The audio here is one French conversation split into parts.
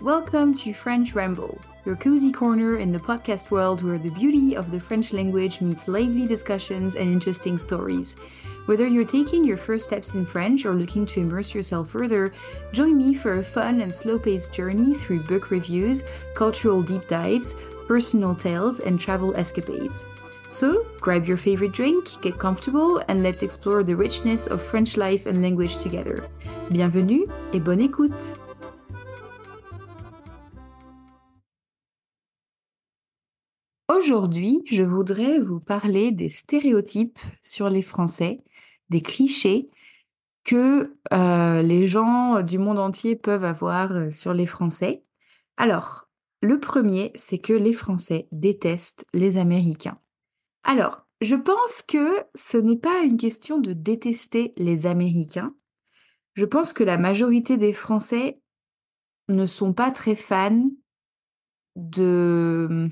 Welcome to French Ramble, your cozy corner in the podcast world where the beauty of the French language meets lively discussions and interesting stories. Whether you're taking your first steps in French or looking to immerse yourself further, join me for a fun and slow-paced journey through book reviews, cultural deep dives, personal tales, and travel escapades. So, grab your favorite drink, get comfortable, and let's explore the richness of French life and language together. Bienvenue et bonne écoute! Aujourd'hui, je voudrais vous parler des stéréotypes sur les Français, des clichés que les gens du monde entier peuvent avoir sur les Français. Alors, le premier, c'est que les Français détestent les Américains. Alors, je pense que ce n'est pas une question de détester les Américains. Je pense que la majorité des Français ne sont pas très fans de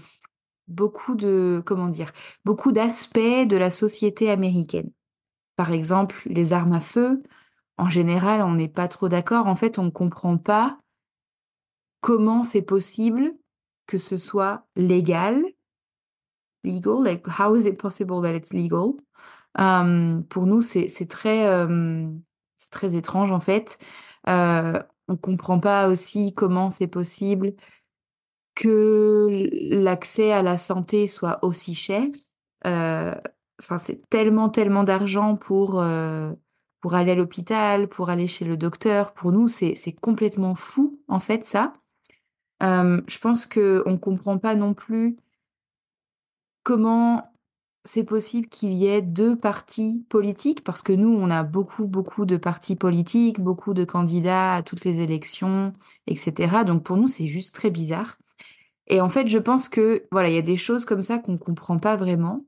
beaucoup d'aspects de la société américaine. Par exemple, les armes à feu, en général, on n'est pas trop d'accord. En fait, on ne comprend pas comment c'est possible que ce soit légal, legal, like how is it possible that it's legal? Pour nous, c'est très étrange en fait. On comprend pas aussi comment c'est possible que l'accès à la santé soit aussi cher. Euh, Enfin, c'est tellement d'argent pour aller à l'hôpital, pour aller chez le docteur. Pour nous, c'est complètement fou, en fait, ça. Je pense qu'on ne comprend pas non plus comment c'est possible qu'il y ait deux partis politiques, parce que nous, on a beaucoup de partis politiques, beaucoup de candidats à toutes les élections, etc. Donc pour nous, c'est juste très bizarre. Et en fait, je pense que voilà, il y a des choses comme ça qu'on comprend pas vraiment.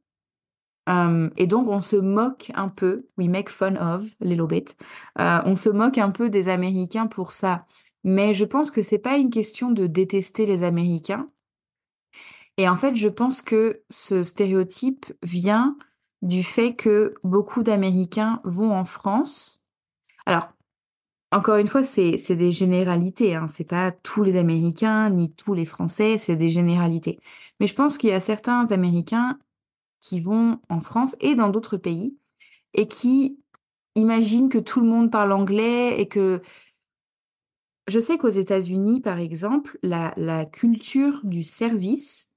Et donc, on se moque un peu, we make fun of a little bit. On se moque un peu des Américains pour ça. Mais je pense que c'est pas une question de détester les Américains. Et en fait, je pense que ce stéréotype vient du fait que beaucoup d'Américains vont en France. Alors, encore une fois, c'est des généralités, hein. C'est pas tous les Américains ni tous les Français, c'est des généralités. Mais je pense qu'il y a certains Américains qui vont en France et dans d'autres pays et qui imaginent que tout le monde parle anglais et que je sais qu'aux États-Unis, par exemple, la culture du service,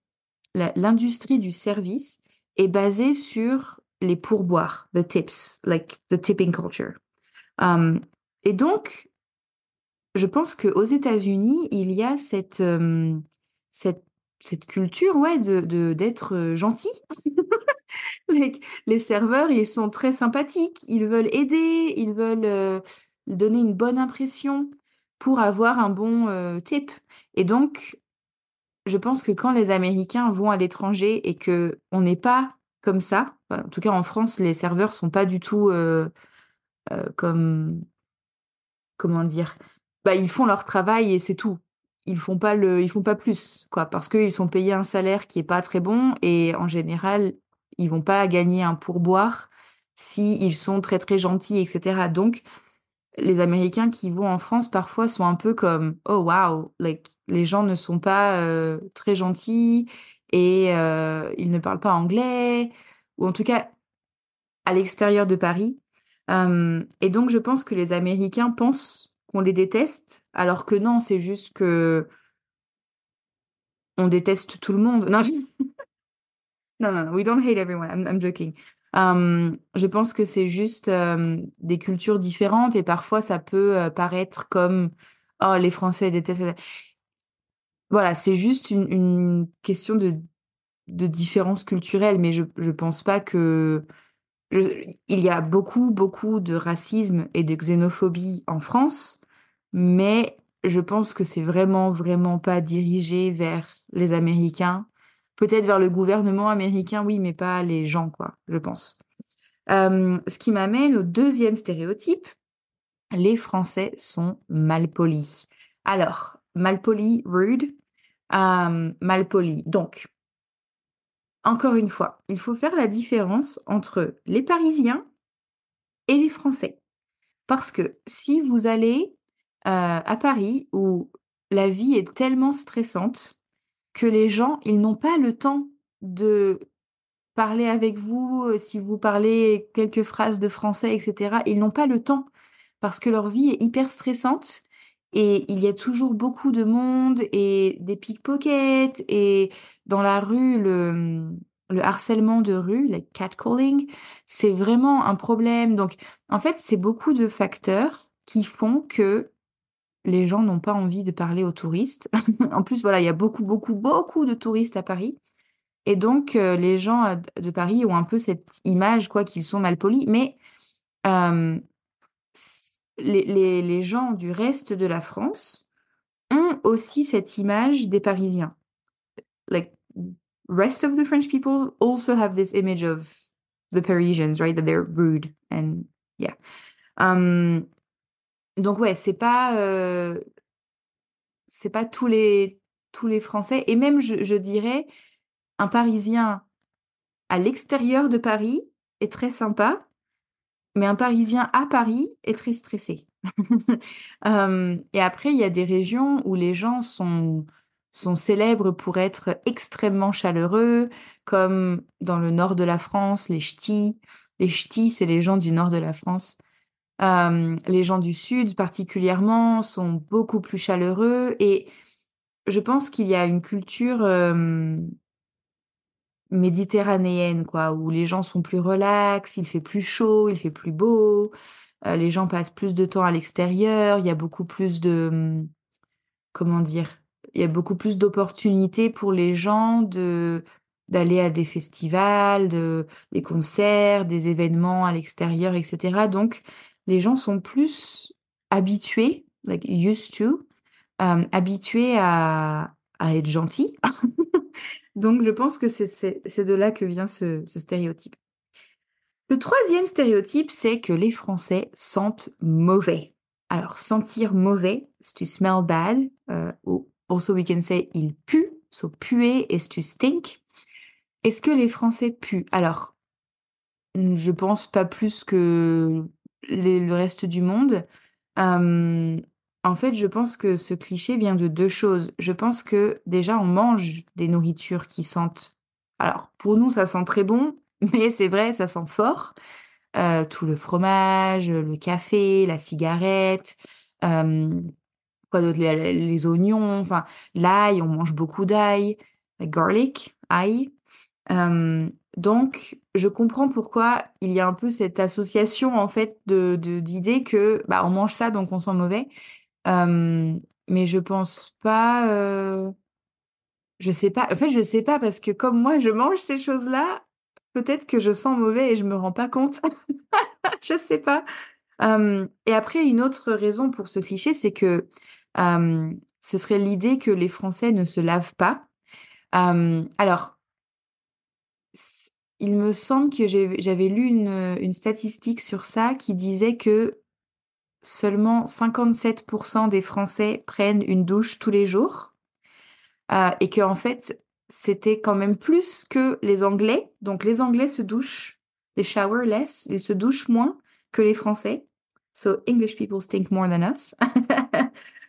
l'industrie du service est basée sur les pourboires, the tips, like the tipping culture. Um, et donc, je pense qu'aux États-Unis, il y a cette, cette culture, ouais, d'être gentil. Les serveurs, ils sont très sympathiques, ils veulent aider, ils veulent donner une bonne impression pour avoir un bon tip. Et donc, je pense que quand les Américains vont à l'étranger et que on n'est pas comme ça, en tout cas en France, les serveurs sont pas du tout comme comment dire, bah, ils font leur travail et c'est tout. Ils font pas plus, quoi, parce qu'ils sont payés un salaire qui est pas très bon et en général, ils vont pas gagner un pourboire si ils sont très gentils, etc. Donc, les Américains qui vont en France parfois sont un peu comme, oh wow, like, les gens ne sont pas très gentils et ils ne parlent pas anglais, ou en tout cas à l'extérieur de Paris. Et donc, je pense que les Américains pensent qu'on les déteste, alors que non, c'est juste que on déteste tout le monde. Non, non, we don't hate everyone. I'm joking. Je pense que c'est juste des cultures différentes et parfois ça peut paraître comme oh, les Français détestent. Voilà, c'est juste une question de différence culturelle, mais je pense pas que il y a beaucoup de racisme et de xénophobie en France, mais je pense que c'est vraiment pas dirigé vers les Américains. Peut-être vers le gouvernement américain, oui, mais pas les gens, quoi, je pense. Ce qui m'amène au deuxième stéréotype, les Français sont malpolis. Alors, malpoli, rude, malpoli. Donc, encore une fois, il faut faire la différence entre les Parisiens et les Français. Parce que si vous allez à Paris ou la vie est tellement stressante que les gens, ils n'ont pas le temps de parler avec vous, si vous parlez quelques phrases de français et cetera, ils n'ont pas le temps parce que leur vie est hyper stressante et il y a toujours beaucoup de monde et des pickpockets et dans la rue, le harcèlement de rue, le catcalling, c'est vraiment un problème. Donc, en fait, c'est beaucoup de facteurs qui font que les gens n'ont pas envie de parler aux touristes. En plus, voilà, il y a beaucoup, beaucoup, beaucoup de touristes à Paris et donc les gens, de Paris ont un peu cette image, quoi, qu'ils sont malpolis. Mais, hem, s les gens du reste de la France ont aussi cette image des Parisiens. Like, rest of the French people also have this image of the Parisians, right? That they're rude and yeah. Hem, donc ouais, c'est pas tous les Français et même je dirais un Parisien à l'extérieur de Paris est très sympa, mais un Parisien à Paris est très stressé. Et après, il y a des régions où les gens sont célèbres pour être extrêmement chaleureux, comme dans le nord de la France, les ch'tis. Les ch'tis, c'est les gens du nord de la France. Les gens du sud, particulièrement, sont beaucoup plus chaleureux et je pense qu'il y a une culture, méditerranéenne quoi, où les gens sont plus relax, il fait plus chaud, il fait plus beau, les gens passent plus de temps à l'extérieur, il y a beaucoup plus de, comment dire? Il y a beaucoup plus d'opportunités pour les gens d'aller à des festivals, des concerts, des événements à l'extérieur et cetera. Donc les gens sont plus habitués, like used to, habitués à être gentils. Donc je pense que c'est de là que vient ce stéréotype. Le troisième stéréotype, c'est que les Français sentent mauvais. Alors sentir mauvais, is to smell bad, ou also we can say il pue, so puer is to stink. Est-ce que les Français puent? Alors, je pense pas plus que le reste du monde. Hem, En fait, je pense que ce cliché vient de 2 choses. Je pense que déjà on mange des nourritures qui sentent, alors pour nous ça sent très bon, mais c'est vrai, ça sent fort. Tout le fromage, le café, la cigarette, hem, quoi d'autre? Les oignons, enfin l'ail, on mange beaucoup d'ail, garlic, ail. Donc je comprends pourquoi il y a un peu cette association en fait de d'idées que, bah, on mange ça donc on sent mauvais. Mais je pense pas, je sais pas. En fait, je sais pas parce que comme moi je mange ces choses-là, peut-être que je sens mauvais et je me rends pas compte. Je sais pas. Et après une autre raison pour ce cliché, c'est que, ce serait l'idée que les Français ne se lavent pas. Alors S il me semble que j'avais lu une statistique sur ça qui disait que seulement 57 des Français prennent une douche tous les jours, et qu'en fait, c'était quand même plus que les Anglais. Donc les Anglais se douchent, they shower less, ils se douchent moins que les Français. So English people stink more than us.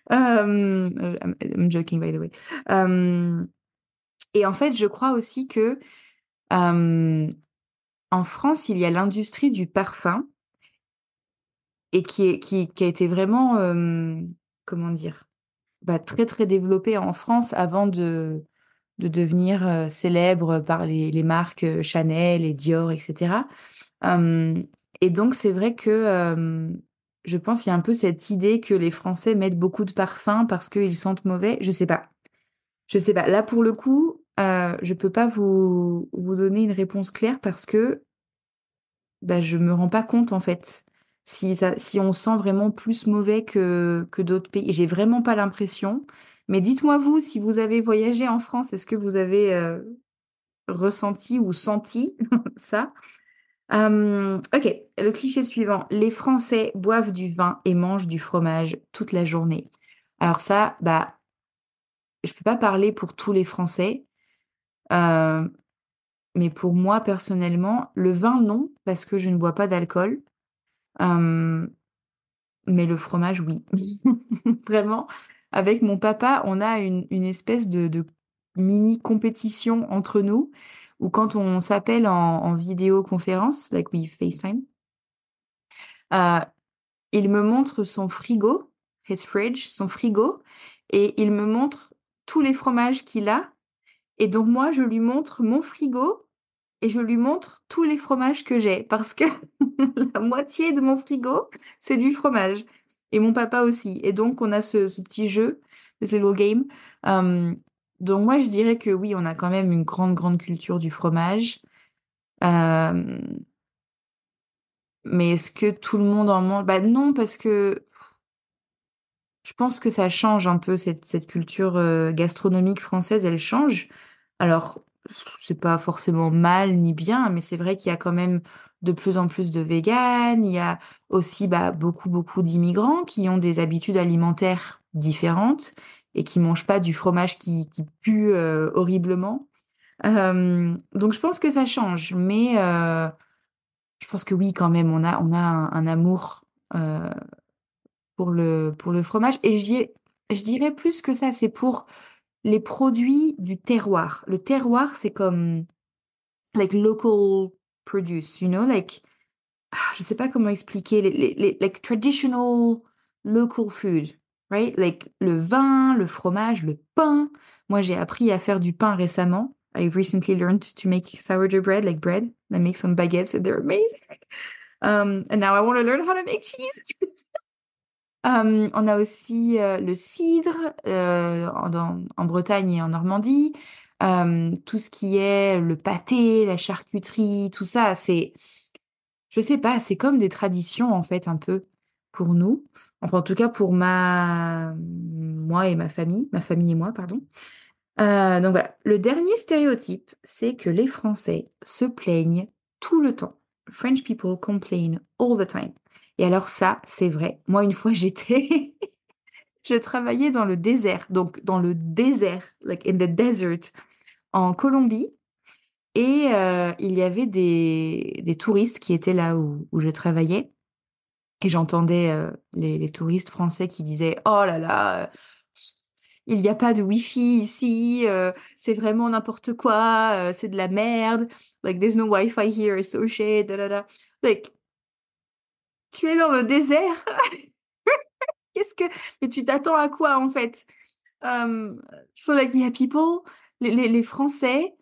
I'm joking by the way. Hem Et en fait, je crois aussi que, hem en France, il y a l'industrie du parfum et qui a été vraiment, comment dire? Bah, très, très développée en France avant de devenir, célèbre par les marques, Chanel et Dior et cetera. Hem Et donc c'est vrai que, je pense qu'il y a un peu cette idée que les Français mettent beaucoup de parfum parce qu'ils sentent mauvais. Je sais pas. Je sais pas. Là, pour le coup, je peux pas vous donner une réponse claire parce que bah, je me rends pas compte, en fait, si on sent vraiment plus mauvais que d'autres pays. J'ai vraiment pas l'impression. Mais dites-moi vous, si vous avez voyagé en France, est-ce que vous avez, ressenti ou senti ça? OK, le cliché suivant: les Français boivent du vin et mangent du fromage toute la journée. Alors ça, bah, je peux pas parler pour tous les Français, heu, mais pour moi, personnellement, le vin, non, parce que je ne bois pas d'alcool. Hem Mais le fromage, oui. Vraiment. avec mon papa, on a une espèce de mini compétition entre nous, où quand on s'appelle en vidéoconférence, like we FaceTime, euh, il me montre son frigo, his fridge, son frigo, et il me montre tous les fromages qu'il a. Et donc moi, je lui montre mon frigo et je lui montre tous les fromages que j'ai parce que la moitié de mon frigo, c'est du fromage. Et mon papa aussi. Et donc, on a ce petit jeu, this little game. Euh, donc, moi, je dirais que oui, on a quand même une grande, grande culture du fromage. Euh, mais est-ce que tout le monde en mange? Bah non, parce que je pense que ça change un peu cette culture gastronomique française, elle change. Alors, c'est pas forcément mal ni bien, mais c'est vrai qu'il y a quand même de plus en plus de véganes. Il y a aussi bah, beaucoup, beaucoup d'immigrants qui ont des habitudes alimentaires différentes et qui mangent pas du fromage qui pue horriblement. Donc, je pense que ça change, mais je pense que oui, quand même, on a un amour. euh, pour le fromage. Et je dirais plus que ça, c'est pour les produits du terroir. Le terroir, c'est comme like local produce, you know, like je sais pas comment expliquer like traditional local food, right? Like le vin, le fromage, le pain. Moi, j'ai appris à faire du pain récemment. I've recently learned to make sourdough bread, like bread. I make some baguettes and they're amazing. And now I want to learn how to make cheese. On a aussi le cidre en Bretagne et en Normandie. Tout ce qui est le pâté, la charcuterie, tout ça, je sais pas, c'est comme des traditions en fait un peu pour nous. Enfin, en tout cas pour moi et ma famille et moi, pardon. Donc voilà, le dernier stéréotype, c'est que les Français se plaignent tout le temps. French people complain all the time. Et alors ça, c'est vrai. Moi, une fois, je travaillais dans le désert, donc dans le désert, like in the desert, en Colombie. Et il y avait des touristes qui étaient là où je travaillais. Et j'entendais les touristes français qui disaient, oh là là, il n'y a pas de Wi-Fi ici, c'est vraiment n'importe quoi, c'est de la merde. Like, there's no Wi-Fi here, it's so shit, da, da, da. Like, tu es dans le désert, qu'est-ce que... Mais tu t'attends à quoi en fait? So like, yeah, people, les Français,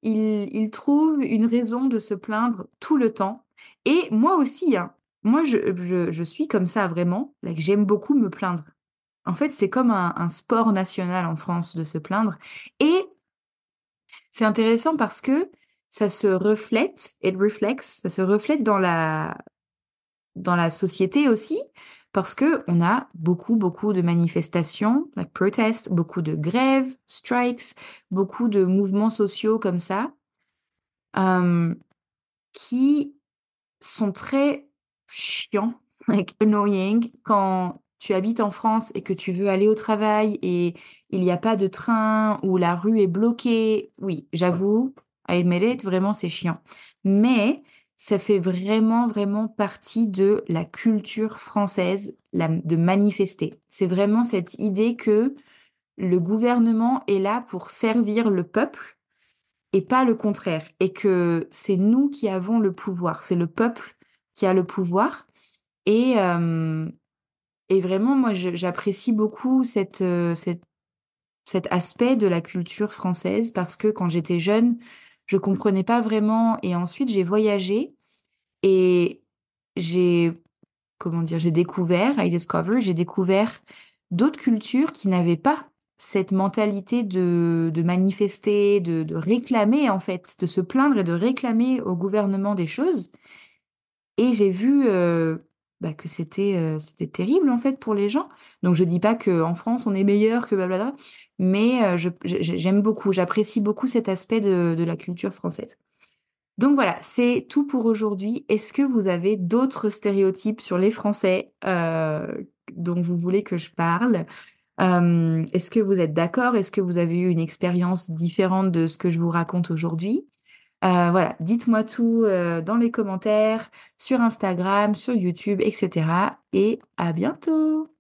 ils trouvent une raison de se plaindre tout le temps. Et moi aussi, hein. Moi, je suis comme ça vraiment. Like, j'aime beaucoup me plaindre. En fait, c'est comme un sport national en France de se plaindre. Et c'est intéressant parce que ça se reflète, ça se reflète dans la société aussi, parce que on a beaucoup, beaucoup de manifestations, like protests, beaucoup de grèves, strikes, beaucoup de mouvements sociaux comme ça, euh, qui sont très chiants, like annoying, quand tu habites en France et que tu veux aller au travail et il n'y a pas de train ou la rue est bloquée. Oui, j'avoue, I admit it, vraiment c'est chiant. Mais ça fait vraiment, vraiment partie de la culture française, de manifester. C'est vraiment cette idée que le gouvernement est là pour servir le peuple et pas le contraire, et que c'est nous qui avons le pouvoir, c'est le peuple qui a le pouvoir. Et, euh, et vraiment, moi, j'apprécie beaucoup cet aspect de la culture française parce que quand j'étais jeune, je comprenais pas vraiment. Et ensuite, j'ai voyagé et j'ai, comment dire, j'ai découvert d'autres cultures qui n'avaient pas cette mentalité de manifester, de réclamer en fait, de se plaindre et de réclamer au gouvernement des choses. Et j'ai vu bah, que c'était terrible en fait pour les gens. Donc je dis pas qu'en France on est meilleur que blablabla, mais j'aime beaucoup, j'apprécie beaucoup cet aspect de la culture française. Donc voilà, c'est tout pour aujourd'hui. Est-ce que vous avez d'autres stéréotypes sur les Français dont vous voulez que je parle? Est-ce que vous êtes d'accord? Est-ce que vous avez eu une expérience différente de ce que je vous raconte aujourd'hui? Voilà, dites-moi tout dans les commentaires, sur Instagram, sur YouTube, etc. Et à bientôt!